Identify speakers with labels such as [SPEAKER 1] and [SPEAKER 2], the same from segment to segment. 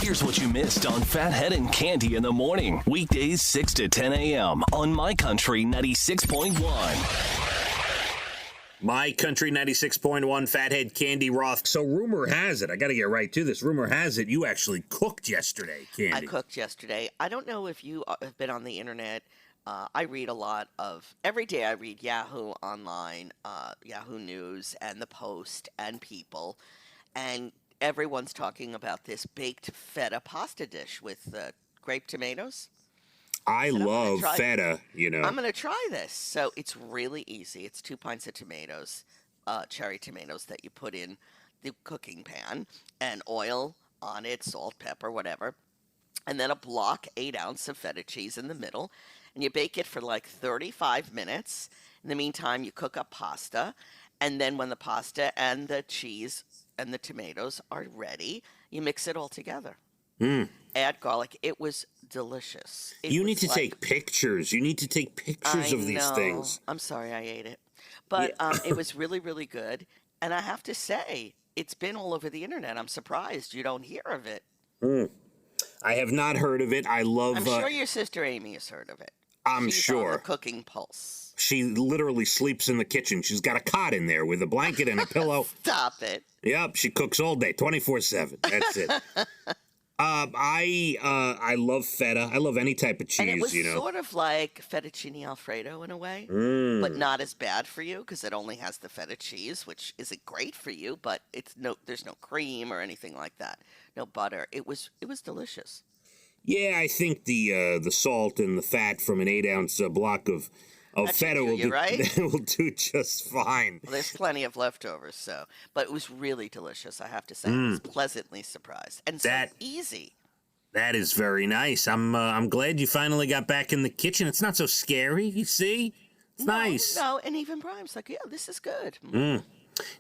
[SPEAKER 1] Here's what you missed on Phathead and Cande in the morning. Weekdays 6 to 10 a.m. on My Country 96.1.
[SPEAKER 2] My Country 96.1, Phathead, Cande Roth. So rumor has it, I got to get right to this. Rumor has it, you actually cooked yesterday, Cande.
[SPEAKER 3] I cooked yesterday. I don't know if you have been on the internet. I read a lot of, every day I read Yahoo online, Yahoo News, and The Post, and People. And everyone's talking about this baked feta pasta dish with grape tomatoes.
[SPEAKER 2] I love feta, you know.
[SPEAKER 3] I'm going to try this. So it's really easy. It's 2 pints of tomatoes, cherry tomatoes that you put in the cooking pan, and oil on it, salt, pepper, whatever. And then a block 8-ounce of feta cheese in the middle. And you bake it for like 35 minutes. In the meantime, you cook up pasta. And then when the pasta and the cheese and the tomatoes are ready, you mix it all together. Add garlic. It was delicious.
[SPEAKER 2] You need to take pictures. You need to take pictures of these things.
[SPEAKER 3] I'm sorry I ate it. But it was really, really good. And I have to say, it's been all over the internet. I'm surprised you don't hear of it.
[SPEAKER 2] I have not heard of it. I'm
[SPEAKER 3] sure your sister Amy has heard of it.
[SPEAKER 2] She's
[SPEAKER 3] sure. On the Cooking Pulse.
[SPEAKER 2] She literally sleeps in the kitchen. She's got a cot in there with a blanket and a pillow.
[SPEAKER 3] Stop it.
[SPEAKER 2] Yep, she cooks all day, 24/7. That's it. I love feta. I love any type of cheese,
[SPEAKER 3] and it was
[SPEAKER 2] sort
[SPEAKER 3] of like fettuccine Alfredo in a way, but not as bad for you because it only has the feta cheese, which isn't great for you. But there's no cream or anything like that, no butter. It was delicious.
[SPEAKER 2] Yeah, I think the salt and the fat from an 8-ounce block of feta will do just fine.
[SPEAKER 3] Well, there's plenty of leftovers, but it was really delicious. I have to say, I was pleasantly surprised, and so easy.
[SPEAKER 2] That is very nice. I'm glad you finally got back in the kitchen. It's not so scary. You see, it's nice.
[SPEAKER 3] No, and even Brian's like, yeah, this is good.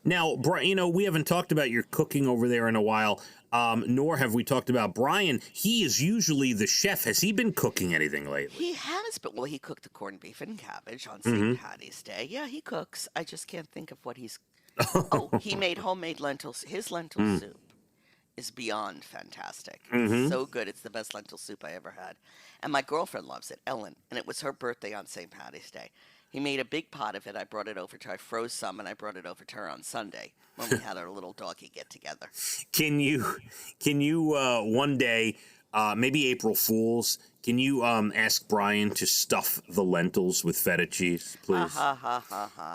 [SPEAKER 2] Now, we haven't talked about your cooking over there in a while, nor have we talked about Brian. He is usually the chef. Has he been cooking anything lately?
[SPEAKER 3] He has, but he cooked the corned beef and cabbage on St. Patty's Day. Yeah, he cooks. I just can't think of what he's... he made homemade lentils. His lentil soup is beyond fantastic. It's so good. It's the best lentil soup I ever had. And my girlfriend loves it, Ellen, and it was her birthday on St. Patty's Day. He made a big pot of it. I brought it over to her. I froze some, and I brought it over to her on Sunday when we had our little doggy get-together.
[SPEAKER 2] Can you one day, maybe April Fool's, can you ask Brian to stuff the lentils with feta cheese, please?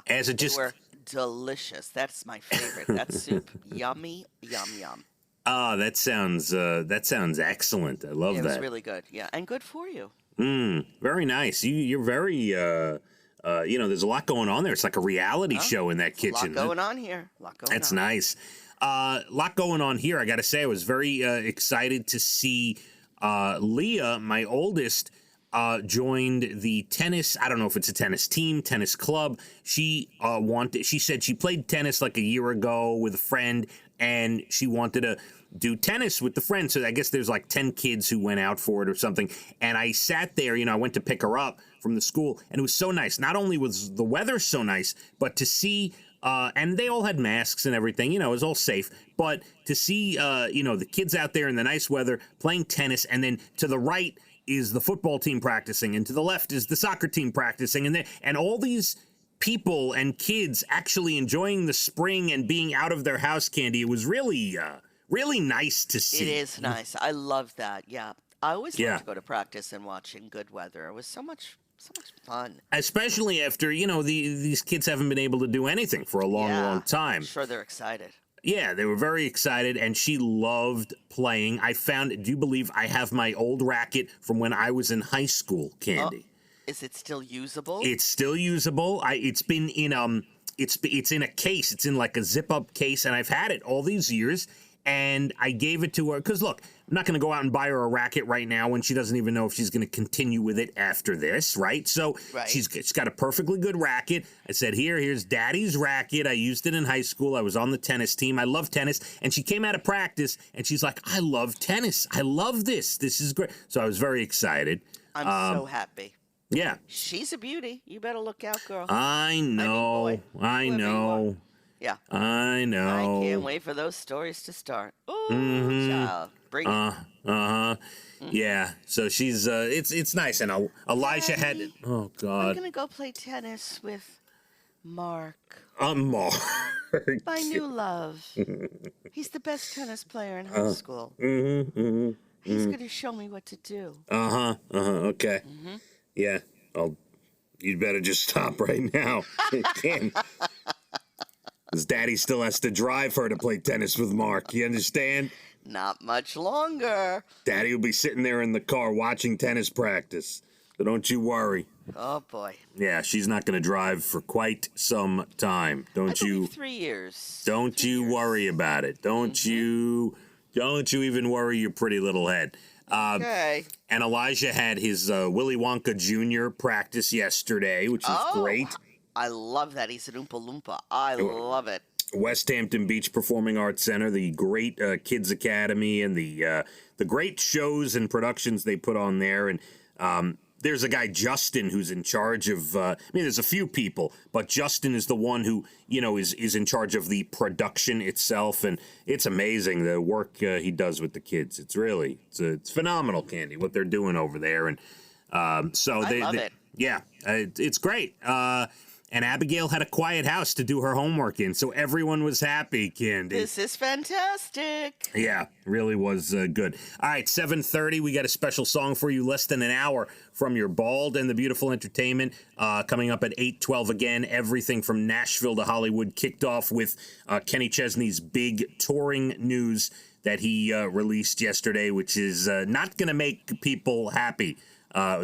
[SPEAKER 2] As it
[SPEAKER 3] They were delicious. That's my favorite. That soup, yummy, yum, yum.
[SPEAKER 2] Oh, that sounds excellent. I love that.
[SPEAKER 3] It was really good, yeah, and good for you.
[SPEAKER 2] Very nice. You're very... there's a lot going on there. It's like a reality show in that kitchen.
[SPEAKER 3] A lot going on here.
[SPEAKER 2] That's nice. A lot going on here. I got to say, I was very excited to see Leah, my oldest, joined the tennis. I don't know if it's a tennis team, tennis club. She said she played tennis like a year ago with a friend, and she wanted to do tennis with the friend. So I guess there's like 10 kids who went out for it or something. And I sat there, I went to pick her up from the school, and it was so nice. Not only was the weather so nice, but to see, and they all had masks and everything, it was all safe. But to see, the kids out there in the nice weather playing tennis, and then to the right is the football team practicing, and to the left is the soccer team practicing, and all these people and kids actually enjoying the spring and being out of their house, Cande. It was really, really nice to see.
[SPEAKER 3] It is nice. I love that. Yeah, I always love to go to practice and watch in good weather. It was so much fun.
[SPEAKER 2] Especially after these kids haven't been able to do anything for a long time.
[SPEAKER 3] I'm sure they're excited.
[SPEAKER 2] Yeah, they were very excited, and she loved playing. Do you believe I have my old racket from when I was in high school, Cande?
[SPEAKER 3] Is it still usable?
[SPEAKER 2] It's still usable. It's been in it's in a case. It's in like a zip-up case, and I've had it all these years. And I gave it to her because, look, I'm not going to go out and buy her a racket right now when she doesn't even know if she's going to continue with it after this, right? So she's got a perfectly good racket. I said, here's Daddy's racket. I used it in high school. I was on the tennis team. I love tennis. And she came out of practice, and she's like, I love tennis. I love this. This is great. So I was very excited.
[SPEAKER 3] I'm so happy.
[SPEAKER 2] Yeah.
[SPEAKER 3] She's a beauty. You better look out, girl.
[SPEAKER 2] I know.
[SPEAKER 3] Yeah.
[SPEAKER 2] I know.
[SPEAKER 3] I can't wait for those stories to start. Ooh,
[SPEAKER 2] Mhm.
[SPEAKER 3] child. Bring it.
[SPEAKER 2] Yeah. So she's it's nice, and Elijah had.
[SPEAKER 3] Daddy,
[SPEAKER 2] Oh
[SPEAKER 3] I'm
[SPEAKER 2] God.
[SPEAKER 3] going to go play tennis with Mark,
[SPEAKER 2] Mark.
[SPEAKER 3] my new love. He's the best tennis player in high school. He's going to show me what to do.
[SPEAKER 2] Okay. Yeah. You'd better just stop right now. Can't. His daddy still has to drive her to play tennis with Mark. You understand?
[SPEAKER 3] Not much longer.
[SPEAKER 2] Daddy will be sitting there in the car watching tennis practice. So don't you worry.
[SPEAKER 3] Oh, boy.
[SPEAKER 2] Yeah, she's not going to drive for quite some time. Don't
[SPEAKER 3] I
[SPEAKER 2] you?
[SPEAKER 3] believe 3 years.
[SPEAKER 2] Don't
[SPEAKER 3] 3
[SPEAKER 2] you
[SPEAKER 3] years.
[SPEAKER 2] worry about it. Don't you even worry your pretty little head.
[SPEAKER 3] Okay.
[SPEAKER 2] And Elijah had his Willy Wonka Jr. practice yesterday, which was great.
[SPEAKER 3] I love that. He's an Oompa Loompa. I love it.
[SPEAKER 2] Westhampton Beach Performing Arts Center, the great Kids Academy, and the great shows and productions they put on there. And there's a guy, Justin, who's in charge of, there's a few people, but Justin is the one who, is in charge of the production itself. And it's amazing the work he does with the kids. It's phenomenal, Candy, what they're doing over there. And so
[SPEAKER 3] I love it.
[SPEAKER 2] Yeah, it's great. And Abigail had a quiet house to do her homework in, so everyone was happy, Candy.
[SPEAKER 3] This is fantastic.
[SPEAKER 2] Yeah, really was good. All right, 7:30, we got a special song for you, less than an hour from your Bald and the Beautiful Entertainment. Coming up at 8:12 again, everything from Nashville to Hollywood, kicked off with Kenny Chesney's big touring news that he released yesterday, which is not going to make people happy.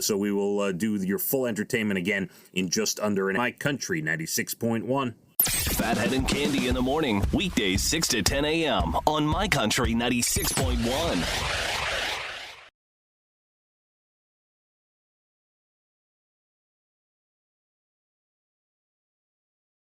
[SPEAKER 2] So we will do your full entertainment again in just under an My Country 96.1.
[SPEAKER 1] Phathead and Cande in the morning, weekdays 6 to 10 a.m. on My Country 96.1.